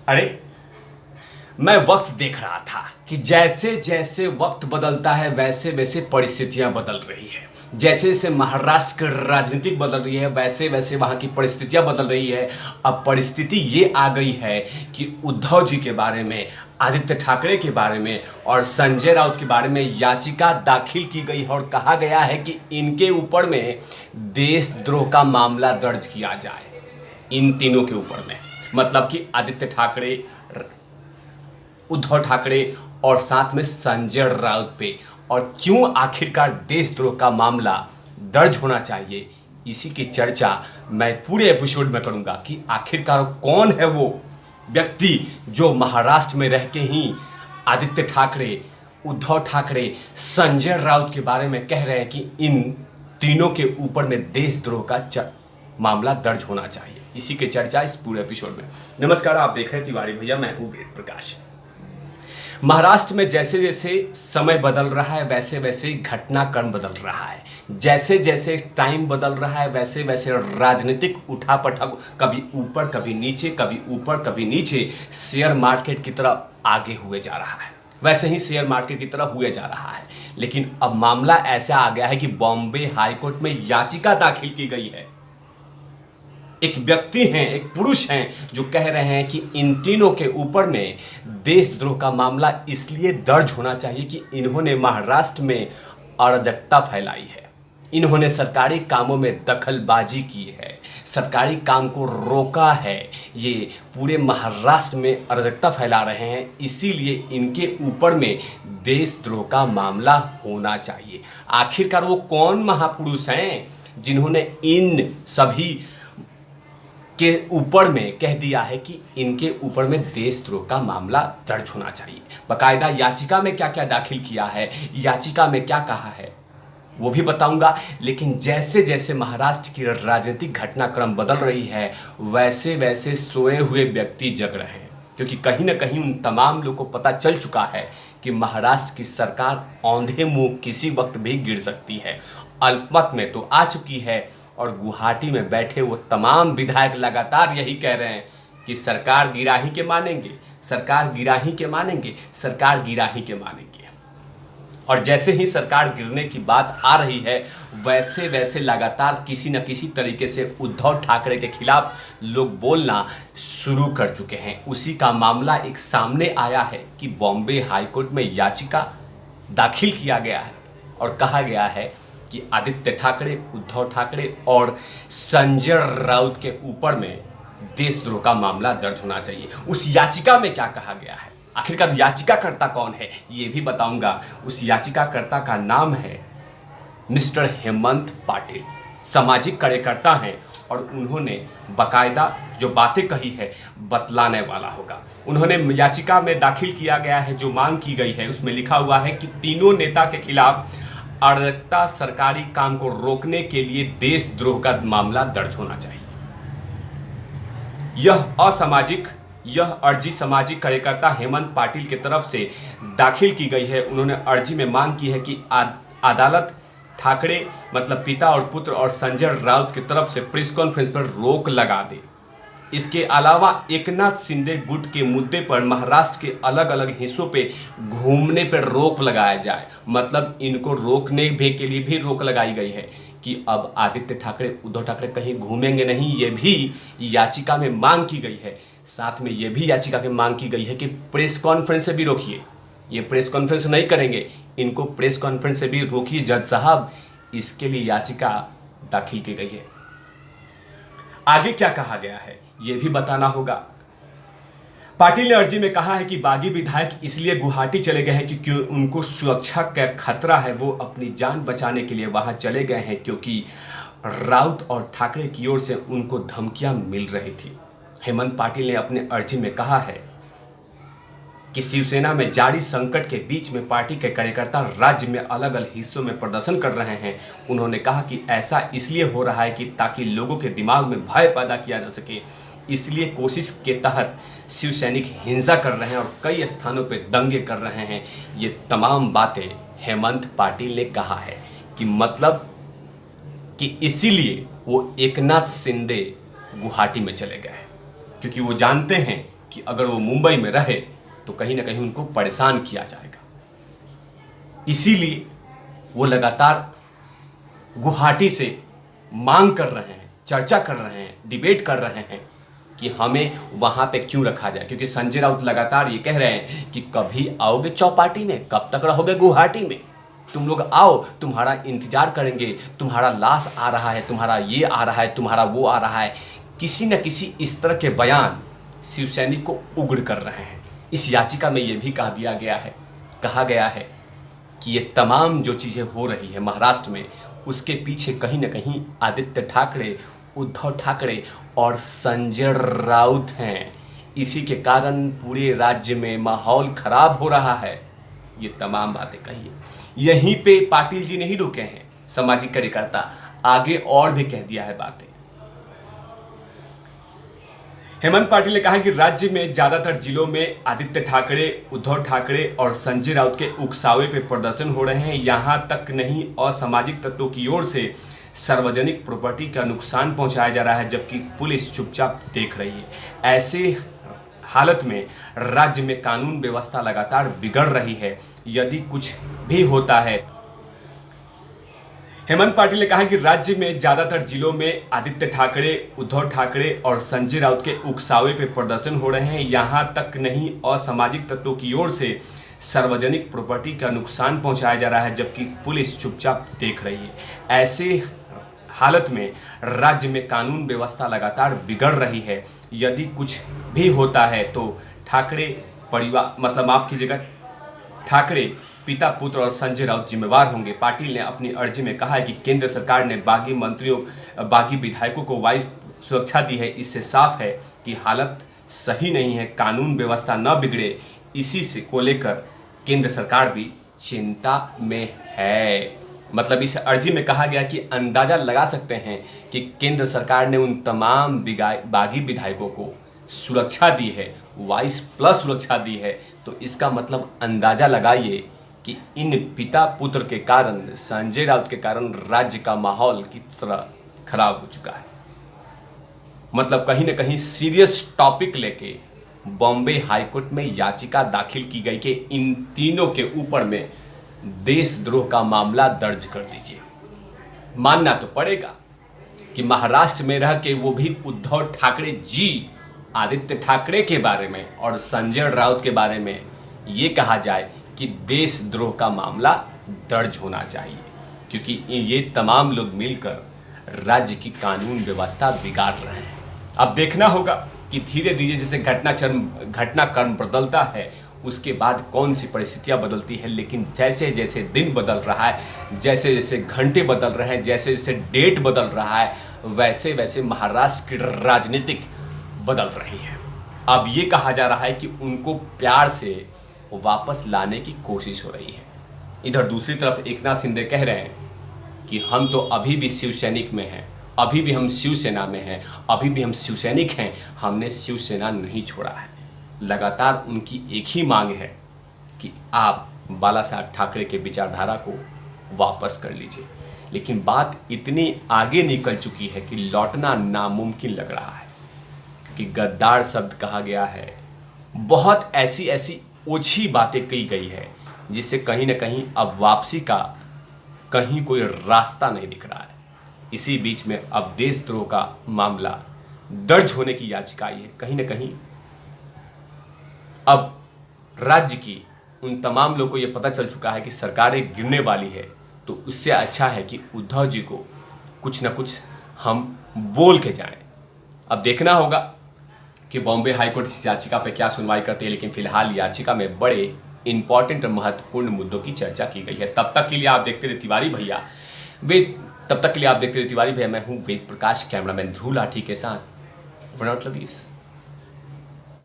अरे, मैं वक्त देख रहा था कि जैसे जैसे वक्त बदलता है वैसे वैसे परिस्थितियां बदल रही है। जैसे जैसे महाराष्ट्र की राजनीति बदल रही है वैसे वैसे वहां की परिस्थितियां बदल रही है। अब परिस्थिति ये आ गई है कि उद्धव जी के बारे में, आदित्य ठाकरे के बारे में और संजय राउत के बारे में याचिका दाखिल की गई है और कहा गया है कि इनके ऊपर में देशद्रोह का मामला दर्ज किया जाए। इन तीनों के ऊपर में, मतलब कि आदित्य ठाकरे, उद्धव ठाकरे और साथ में संजय राउत पे। और क्यों आखिरकार देशद्रोह का मामला दर्ज होना चाहिए, इसी की चर्चा मैं पूरे एपिसोड में करूंगा कि आखिरकार कौन है वो व्यक्ति जो महाराष्ट्र में रह के ही आदित्य ठाकरे, उद्धव ठाकरे, संजय राउत के बारे में कह रहे हैं कि इन तीनों के ऊपर में देशद्रोह का मामला दर्ज होना चाहिए। इसी की चर्चा इस पूरे एपिसोड में। नमस्कार, आप देख रहे हैं तिवारी भैया, मैं हूं वेद प्रकाश। महाराष्ट्र में जैसे जैसे समय बदल रहा है वैसे वैसे घटनाक्रम बदल रहा है। जैसे जैसे टाइम बदल रहा है वैसे वैसे राजनीतिक उठापटक, कभी ऊपर कभी नीचे, कभी ऊपर कभी नीचे, शेयर मार्केट की तरफ आगे हुए जा रहा है। वैसे ही शेयर मार्केट की तरफ हुए जा रहा है। लेकिन अब मामला ऐसा आ गया है कि बॉम्बे हाईकोर्ट में याचिका दाखिल की गई है। एक व्यक्ति हैं, एक पुरुष हैं जो कह रहे हैं कि इन तीनों के ऊपर में देशद्रोह का मामला इसलिए दर्ज होना चाहिए कि इन्होंने महाराष्ट्र में अराजकता फैलाई है, इन्होंने सरकारी कामों में दखलबाजी की है, सरकारी काम को रोका है, ये पूरे महाराष्ट्र में अराजकता फैला रहे हैं, इसीलिए इनके ऊपर में देशद्रोह का मामला होना चाहिए। आखिरकार वो कौन महापुरुष हैं जिन्होंने इन सभी के ऊपर में कह दिया है कि इनके ऊपर में देशद्रोह का मामला दर्ज होना चाहिए। बाकायदा याचिका में क्या क्या दाखिल किया है, याचिका में क्या कहा है, वो भी बताऊंगा। लेकिन जैसे जैसे महाराष्ट्र की राजनीतिक घटनाक्रम बदल रही है वैसे वैसे सोए हुए व्यक्ति जग रहे हैं, क्योंकि कहीं ना कहीं उन तमाम लोगों को पता चल चुका है कि महाराष्ट्र की सरकार औंधे मुंह किसी वक्त भी गिर सकती है। अल्पमत में तो आ चुकी है और गुवाहाटी में बैठे वो तमाम विधायक लगातार यही कह रहे हैं कि सरकार गिराही के मानेंगे, सरकार गिराही के मानेंगे, सरकार गिराही के मानेंगे। और जैसे ही सरकार गिरने की बात आ रही है वैसे वैसे लगातार किसी न किसी तरीके से उद्धव ठाकरे के खिलाफ लोग बोलना शुरू कर चुके हैं। उसी का मामला एक सामने आया है कि बॉम्बे हाईकोर्ट में याचिका दाखिल किया गया है और कहा गया है कि आदित्य ठाकरे, उद्धव ठाकरे और संजय राउत के ऊपर में देशद्रोह का मामला दर्ज होना चाहिए। उस याचिका में क्या कहा गया है, आखिरकार याचिकाकर्ता कौन है, ये भी बताऊंगा। उस याचिकाकर्ता का नाम है मिस्टर हेमंत पाटिल। सामाजिक कार्यकर्ता हैं और उन्होंने बाकायदा जो बातें कही है बतलाने वाला होगा। उन्होंने याचिका में दाखिल किया गया है, जो मांग की गई है उसमें लिखा हुआ है कि तीनों नेता के खिलाफ अराजकता, सरकारी काम को रोकने के लिए देशद्रोह का मामला दर्ज होना चाहिए। यह अर्जी सामाजिक कार्यकर्ता हेमंत पाटिल की तरफ से दाखिल की गई है। उन्होंने अर्जी में मांग की है कि अदालत ठाकरे, मतलब पिता और पुत्र, और संजय राउत की तरफ से प्रेस कॉन्फ्रेंस पर रोक लगा दे। इसके अलावा एकनाथ शिंदे गुट के मुद्दे पर महाराष्ट्र के अलग अलग हिस्सों पे घूमने पर रोक लगाया जाए। मतलब इनको रोकने के लिए भी रोक लगाई गई है कि अब आदित्य ठाकरे, उद्धव ठाकरे कहीं घूमेंगे नहीं, ये भी याचिका में मांग की गई है। साथ में ये भी याचिका में मांग की गई है कि प्रेस कॉन्फ्रेंस से भी रोकिए, ये प्रेस कॉन्फ्रेंस नहीं करेंगे, इनको प्रेस कॉन्फ्रेंस से भी रोकिए जज साहब। इसके लिए याचिका दाखिल की गई है। आगे क्या कहा गया है ये भी बताना होगा। पाटिल ने अर्जी में कहा है कि बागी विधायक इसलिए गुवाहाटी चले गए हैं क्योंकि उनको सुरक्षा का खतरा है, वो अपनी जान बचाने के लिए वहां चले गए हैं क्योंकि राउत और ठाकरे की ओर से उनको धमकियां मिल रही थी। हेमंत पाटिल ने अपने अर्जी में कहा है कि शिवसेना में जारी संकट के बीच में पार्टी के कार्यकर्ता राज्य में अलग अलग हिस्सों में प्रदर्शन कर रहे हैं। उन्होंने कहा कि ऐसा इसलिए हो रहा है कि ताकि लोगों के दिमाग में भय पैदा किया जा सके, इसलिए कोशिश के तहत शिव सैनिक हिंसा कर रहे हैं और कई स्थानों पर दंगे कर रहे हैं। ये तमाम बातें हेमंत पाटिल ने कहा है कि मतलब कि इसीलिए वो एकनाथ शिंदे गुवाहाटी में चले गए, क्योंकि वो जानते हैं कि अगर वो मुंबई में रहे तो कहीं ना कहीं उनको परेशान किया जाएगा। इसीलिए वो लगातार गुवाहाटी से मांग कर रहे हैं, चर्चा कर रहे हैं, डिबेट कर रहे हैं कि हमें वहां पे क्यों रखा जाए, क्योंकि संजय राउत लगातार ये कह रहे हैं कि कभी आओगे चौपाटी में, कब तक रहोगे गुवाहाटी में, तुम लोग आओ, तुम्हारा इंतजार करेंगे, तुम्हारा लाश आ रहा है, तुम्हारा ये आ रहा है, तुम्हारा वो आ रहा है। किसी न किसी इस तरह के बयान शिवसैनिक को उग्र कर रहे हैं। इस याचिका में ये भी कहा गया है कि ये तमाम जो चीज़ें हो रही है महाराष्ट्र में, उसके पीछे कहीं ना कहीं आदित्य ठाकरे, उद्धव ठाकरे और संजय राउत हैं। इसी के कारण पूरे राज्य में माहौल खराब हो रहा है। ये तमाम बातें कही है। यहीं पे पाटिल जी नहीं रुके हैं, सामाजिक कार्यकर्ता आगे और भी कह दिया है बातें। हेमंत पाटिल ने कहा कि राज्य में ज्यादातर जिलों में आदित्य ठाकरे, उद्धव ठाकरे और संजय राउत के उकसावे पे प्रदर्शन हो रहे हैं। यहां तक नहीं असामाजिक तत्वों की ओर से सार्वजनिक प्रॉपर्टी का नुकसान पहुंचाया जा रहा है, जबकि पुलिस चुपचाप देख रही है। ऐसे हालत में राज्य में कानून व्यवस्था लगातार बिगड़ रही है। यदि कुछ भी होता है, हेमंत पाटिल ने कहा कि राज्य में ज्यादातर जिलों में आदित्य ठाकरे, उद्धव ठाकरे और संजय राउत के उकसावे पे प्रदर्शन हो रहे हैं। यहां तक नहीं असामाजिक तत्वों की ओर से सार्वजनिक प्रॉपर्टी का नुकसान पहुंचाया जा रहा है, जबकि पुलिस चुपचाप देख रही है। ऐसे हालत में राज्य में कानून व्यवस्था लगातार बिगड़ रही है। यदि कुछ भी होता है तो ठाकरे परिवार, मतलब माफ कीजिएगा, ठाकरे पिता, पुत्र और संजय राउत जिम्मेवार होंगे। पाटिल ने अपनी अर्जी में कहा है कि केंद्र सरकार ने बागी मंत्रियों, बागी विधायकों को वायु सुरक्षा दी है। इससे साफ है कि हालत सही नहीं है, कानून व्यवस्था न बिगड़े, इसी से को लेकर केंद्र सरकार भी चिंता में है। मतलब इस अर्जी में कहा गया कि अंदाजा लगा सकते हैं कि केंद्र सरकार ने उन तमाम बागी विधायकों को सुरक्षा दी है, 22+ सुरक्षा दी है। तो इसका मतलब अंदाजा लगाइए कि इन पिता पुत्र के कारण, संजय राउत के कारण राज्य का माहौल किस तरह खराब हो चुका है। मतलब कहीं ना कहीं सीरियस टॉपिक लेके बॉम्बे हाईकोर्ट में याचिका दाखिल की गई कि इन तीनों के ऊपर में देशद्रोह का मामला दर्ज कर दीजिए। मानना तो पड़ेगा कि महाराष्ट्र में रह के वो भी उद्धव ठाकरे जी, आदित्य ठाकरे के बारे में और संजय राउत के बारे में ये कहा जाए कि देशद्रोह का मामला दर्ज होना चाहिए, क्योंकि ये तमाम लोग मिलकर राज्य की कानून व्यवस्था बिगाड़ रहे हैं। अब देखना होगा कि धीरे धीरे जैसे घटनाक्रम बदलता है, उसके बाद कौन सी परिस्थितियां बदलती है। लेकिन जैसे जैसे दिन बदल रहा है, जैसे जैसे घंटे बदल रहे हैं, जैसे जैसे डेट बदल रहा है, वैसे वैसे महाराष्ट्र की राजनीतिक बदल रही है। अब ये कहा जा रहा है कि उनको प्यार से वापस लाने की कोशिश हो रही है। इधर दूसरी तरफ एकनाथ शिंदे कह रहे हैं कि हम तो अभी भी शिवसैनिक में हैं, अभी भी हम शिवसेना में हैं, अभी भी हम शिवसैनिक हैं, हमने शिवसेना नहीं छोड़ा है। लगातार उनकी एक ही मांग है कि आप बाला साहब ठाकरे के विचारधारा को वापस कर लीजिए। लेकिन बात इतनी आगे निकल चुकी है कि लौटना नामुमकिन लग रहा है, कि गद्दार शब्द कहा गया है। बहुत ऐसी ऐसी ओछी बातें कही गई है जिससे कहीं ना कहीं अब वापसी का कहीं कोई रास्ता नहीं दिख रहा है। इसी बीच में अब देशद्रोह का मामला दर्ज होने की याचिका आई है। कहीं ना कहीं अब राज्य की उन तमाम लोगों को यह पता चल चुका है कि सरकारें गिरने वाली है, तो उससे अच्छा है कि उद्धव जी को कुछ ना कुछ हम बोल के जाएं। अब देखना होगा कि बॉम्बे हाईकोर्ट इस याचिका पर क्या सुनवाई करते हैं। लेकिन फिलहाल याचिका में बड़े इंपॉर्टेंट और महत्वपूर्ण मुद्दों की चर्चा की गई है। तब तक के लिए आप देखते रहे तिवारी भैया। मैं हूं वेद प्रकाश, कैमरामैन ध्रुव लाठी के साथ।